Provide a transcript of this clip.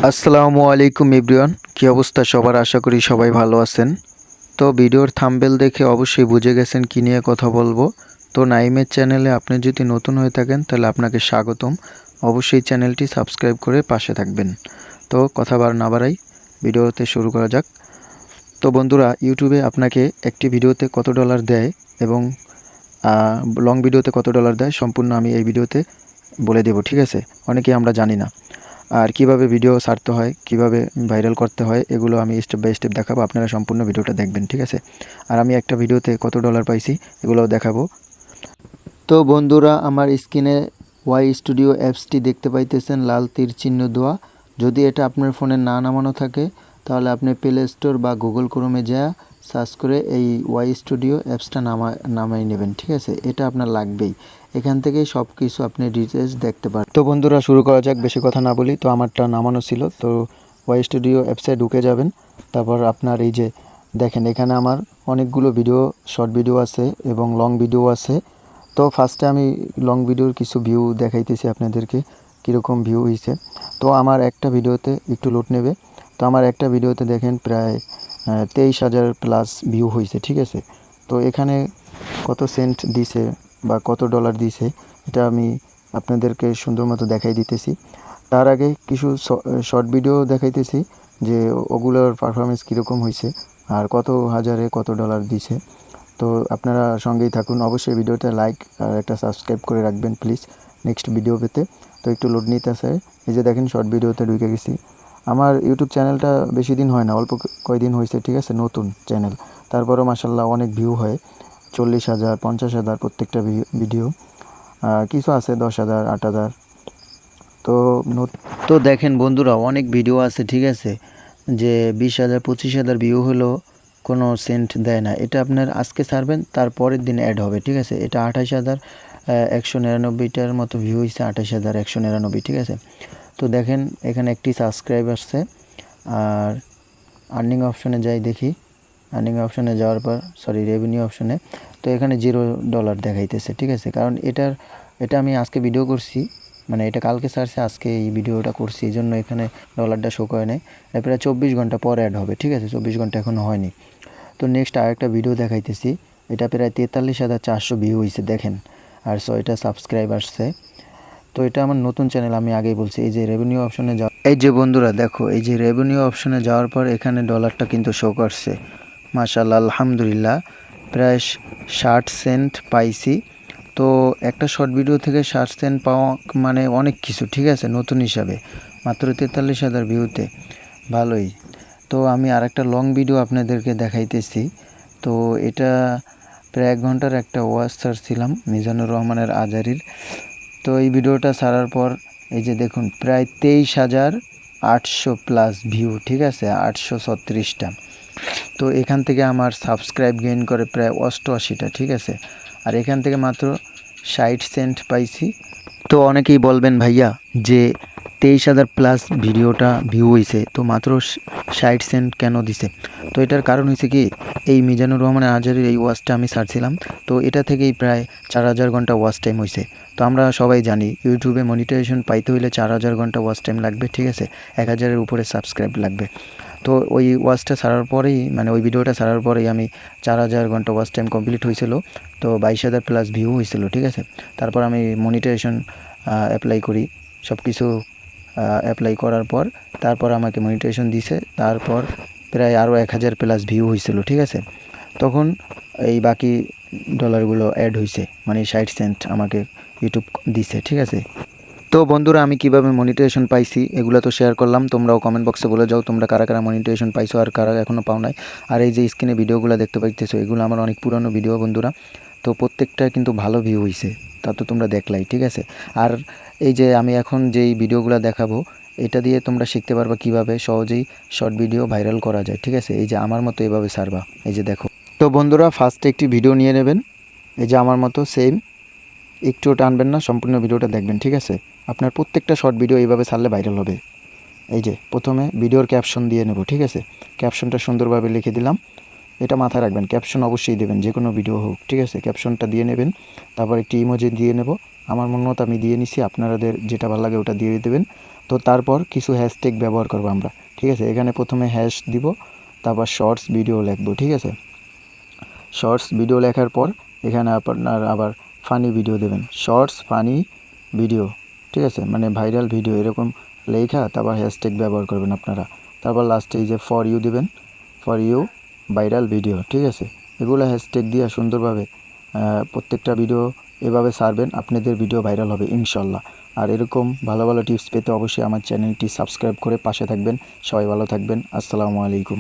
আসসালামু আলাইকুম এভরিওয়ান, কী অবস্থা সবার? আশা করি সবাই ভালো আছেন। তো ভিডিওর থাম্বনেল দেখে অবশ্যই বুঝে গেছেন কী নিয়ে কথা বলবো। তো নাইমের চ্যানেলে আপনি যদি নতুন হয়ে থাকেন তাহলে আপনাকে স্বাগতম। অবশ্যই চ্যানেলটি সাবস্ক্রাইব করে পাশে থাকবেন। তো কথা না বাড়াই, ভিডিওতে শুরু করা যাক। তো বন্ধুরা, ইউটিউবে আপনাকে একটি ভিডিওতে কত ডলার দেয় এবং লং ভিডিওতে কত ডলার দেয় সম্পূর্ণ আমি এই ভিডিওতে বলে দেব, ঠিক আছে? অনেকেই আমরা জানি না। আর কিভাবে ভিডিও ছাড়তে হয়, কিভাবে ভাইরাল করতে হয়, এগুলো আমি স্টেপ বাই স্টেপ দেখাবো। আপনারা সম্পূর্ণ ভিডিওটা দেখবেন, ঠিক আছে? আর আমি একটা ভিডিওতে কত ডলার পাইছি এগুলোও দেখাবো। তো বন্ধুরা, আমার স্ক্রিনে ওয়াই স্টুডিও অ্যাপসটি দেখতে পাইতেছেন, লাল তীর চিহ্ন দেওয়া। যদি এটা আপনার ফোনে না নামানো থাকে তাহলে আপনি প্লে স্টোর বা গুগল ক্রোমে যা সার্চ করে এই ওয়াই স্টুডিও অ্যাপসটা নামাই নেবেন, ঠিক আছে? এটা আপনার লাগবেই। এখান থেকেই সব কিছু আপনি ডিটেলস দেখতে পারেন। তো বন্ধুরা, শুরু করা যাক, বেশি কথা না বলি। তো আমারটা নামানো ছিল, তো ওয়াই স্টুডিও অ্যাপসে ঢুকে যাবেন। তারপর আপনার এই যে দেখেন, এখানে আমার অনেকগুলো ভিডিও, শর্ট ভিডিও আছে এবং লং ভিডিও আছে। তো ফার্স্টে আমি লং ভিডিওর কিছু ভিউ দেখাইতেছি আপনাদেরকে, কীরকম ভিউ হয়েছে। তো আমার একটা ভিডিওতে একটু লোড নেবে। তো আমার একটা ভিডিওতে দেখেন প্রায় 23,000 প্লাস ভিউ হয়েছে, ঠিক আছে? তো এখানে কত সেন্ট দিছে বা কত ডলার দিছে এটা আমি আপনাদেরকে সুন্দর মতো দেখাই দিতেছি। তার আগে কিছু শর্ট ভিডিও দেখাইতেছি যে ওগুলোর পারফরমেন্স কীরকম হয়েছে আর কত হাজারে কত ডলার দিছে। তো আপনারা সঙ্গেই থাকুন। অবশ্যই ভিডিওটা লাইক আর একটা সাবস্ক্রাইব করে রাখবেন প্লিজ, নেক্সট ভিডিও পেতে। তো একটু লোড নিতে আসে। এই যে দেখেন, শর্ট ভিডিওতে ঢুকে গেছি। আমার ইউটিউব চ্যানেলটা বেশি দিন হয় না, অল্প কয়দিন হয়েছে, ঠিক আছে? নতুন চ্যানেল। তারপরও মাসাল্লাহ অনেক ভিউ হয়, 40,000 50,000 প্রত্যেকটা ভিডিও। কিছু আছে 10,000 8,000। তো তো দেখেন বন্ধুরা, অনেক ভিডিও আছে, ঠিক আছে, যে 20,000 25,000 ভিউ হলেও কোনো সেন্ট দেয় না। এটা আপনার আজকে ছাড়বেন, তার পরের দিন অ্যাড হবে, ঠিক আছে? এটা 28,199টার মতো ভিউ হয়েছে, 28,199, ঠিক আছে? তো দেখেন, এখানে একটি সাবস্ক্রাইব আসছে। আর আর্নিং অপশনে যাই, দেখি। আর্নিং অপশনে যাওয়ার পর রেভিনিউ অপশনে, তো এখানে $0 দেখাইতেছে, ঠিক আছে? কারণ এটা আমি আজকে ভিডিও করছি, মানে এটা কালকে ছাড়ছে, আজকে এই ভিডিওটা করছি, এই জন্য এখানে ডলারটা শো করে নেয়। প্রায় 24 ঘন্টা পর অ্যাড হবে, ঠিক আছে? 24 ঘন্টা এখনও হয়নি। তো নেক্সট আরেকটা ভিডিও দেখাইতেছি। এটা প্রায় 43,400 ভিউ হয়েছে, দেখেন। আর এটা সাবস্ক্রাইব আসছে। তো এটা আমার নতুন চ্যানেল, আমি আগেই বলছি। এই যে রেভিনিউ অপশনে যাও, এই যে বন্ধুরা দেখো, এই যে রেভিনিউ অপশনে যাওয়ার পর এখানে ডলারটা কিন্তু শো করছে। মাশাআল্লাহ, আলহামদুলিল্লাহ, প্রায় 60 সেন্ট পাইছি। তো একটা শর্ট ভিডিও থেকে 60 সেন্ট পাওয়া মানে অনেক কিছু, ঠিক আছে? নতুন হিসাবে মাত্র 43,000 ভিউতে, ভালোই। তো আমি আরেকটা লং ভিডিও আপনাদেরকে দেখাইতেছি। তো এটা প্রায় 1 ঘন্টার একটা ওয়াচ ছাড়ছিলাম, মিজানুর রহমানের আজারির। তো এই ভিডিওটা ছাড়ার পর এই যে দেখুন, প্রায় 23,800 প্লাস ভিউ, ঠিক আছে? 836টা। তো এখান থেকে আমার সাবস্ক্রাইব গেইন করে প্রায় 88টা, ঠিক আছে? আর এখান থেকে মাত্র 60 সেন্ট পাইছি। তো অনেকেই বলবেন, ভাইয়া, যে 23,000 প্লাস ভিডিওটা ভিউ হয়েছে, তো মাত্র 60 সেন্ট কেন দিছে? তো এটার কারণ হয়েছে কি, এই মিজানুর রহমানের আজহারের এই ওয়াচটা আমি ছাড়ছিলাম, তো এটা থেকেই প্রায় 4,000 ঘন্টা ওয়াচ টাইম হয়েছে। তো আমরা সবাই জানি ইউটিউবে মনিটাইজেশন পাইতে হইলে 4,000 ঘন্টা ওয়াচ টাইম লাগবে, ঠিক আছে? 1,000-এর উপরে সাবস্ক্রাইব লাগবে। তো ওই ওয়াচটা ছাড়ার পরেই, মানে ওই ভিডিওটা ছাড়ার পরেই আমি 4,000 ঘন্টা ওয়াচ টাইম কমপ্লিট হয়েছিল। তো 22,000 প্লাস ভিউ হয়েছিল, ঠিক আছে? তারপর আমি মনিটাইজেশন অ্যাপ্লাই করি, সব কিছু অ্যাপ্লাই করার পর তারপর আমাকে মনিটাইজেশন দিছে। তারপর প্রায় আরও 1,000 প্লাস ভিউ হয়েছিল, ঠিক আছে? তখন এই বাকি ডলারগুলো অ্যাড হয়েছে, মানে 60 সেন্ট আমাকে ইউটিউব দিছে, ঠিক আছে? তো বন্ধুরা, আমি কিভাবে মনিটাইজেশন পাইছি এগুলো তো শেয়ার করলাম। তোমরাও কমেন্ট বক্সে বলে যাও তোমরা কারা কারা মনিটাইজেশন পাইছো আর কারা এখনও পাও নাই। আর এই যে স্ক্রিনে ভিডিওগুলো দেখতে পাইতেছো, এগুলো আমার অনেক পুরনো ভিডিও বন্ধুরা। তো প্রত্যেকটা কিন্তু ভালো ভিউ হয়েছে, তা তো তোমরা দেখলাই, ঠিক আছে? আর এই যে আমি এখন যেই ভিডিওগুলো দেখাবো, এটা দিয়ে তোমরা শিখতে পারবা কিভাবে সহজেই শর্ট ভিডিও ভাইরাল করা যায়, ঠিক আছে? এই যে আমার মতো এভাবে ছাড়বা, এই যে দেখো। তো বন্ধুরা, ফার্স্টে একটি ভিডিও নিয়ে নেবেন, এই যে আমার মতো সেম, একটুও টানবেন না, সম্পূর্ণ ভিডিওটা দেখবেন, ঠিক আছে? আপনার প্রত্যেকটা শর্ট ভিডিও এইভাবে ছাড়লে ভাইরাল হবে। এই যে প্রথমে ভিডিওর ক্যাপশন দিয়ে নেব, ঠিক আছে? ক্যাপশনটা সুন্দরভাবে লিখে দিলাম। এটা মাথায় রাখবেন, ক্যাপশন অবশ্যই দেবেন, যে কোনো ভিডিও হোক, ঠিক আছে? ক্যাপশনটা দিয়ে নেবেন। তারপর একটি ইমোজি দিয়ে নেব। আমার মনে মতো আমি দিয়ে নিছি, আপনাদের যেটা ভালো লাগে ওটা দিয়ে দেবেন। তো তারপর কিছু হ্যাশট্যাগ ব্যবহার করব আমরা, ঠিক আছে। এখানে প্রথমে হ্যাশ দিব, তারপর শর্টস ভিডিও লিখবো, ঠিক আছে। শর্টস ভিডিও লেখার পর এখানে আপনার আবার ফানি ভিডিও দেবেন, শর্টস ফানি ভিডিও, ঠিক আছে, মানে ভাইরাল ভিডিও এরকম লেখা তারপর হ্যাশট্যাগ ব্যবহার করবেন আপনারা। তারপর লাস্টে এই যে ফর ইউ দিবেন, ফর ইউ ভাইরাল ভিডিও, ঠিক আছে। এগুলো হ্যাশট্যাগ দিয়ে সুন্দরভাবে প্রত্যেকটা ভিডিও এভাবে ছাড়বেন, আপনাদের ভিডিও ভাইরাল হবে ইনশাল্লাহ। আর এরকম ভালো ভালো টিপস পেতে অবশ্যই আমার চ্যানেলটি সাবস্ক্রাইব করে পাশে থাকবেন। সবাই ভালো থাকবেন। আসসালামু আলাইকুম।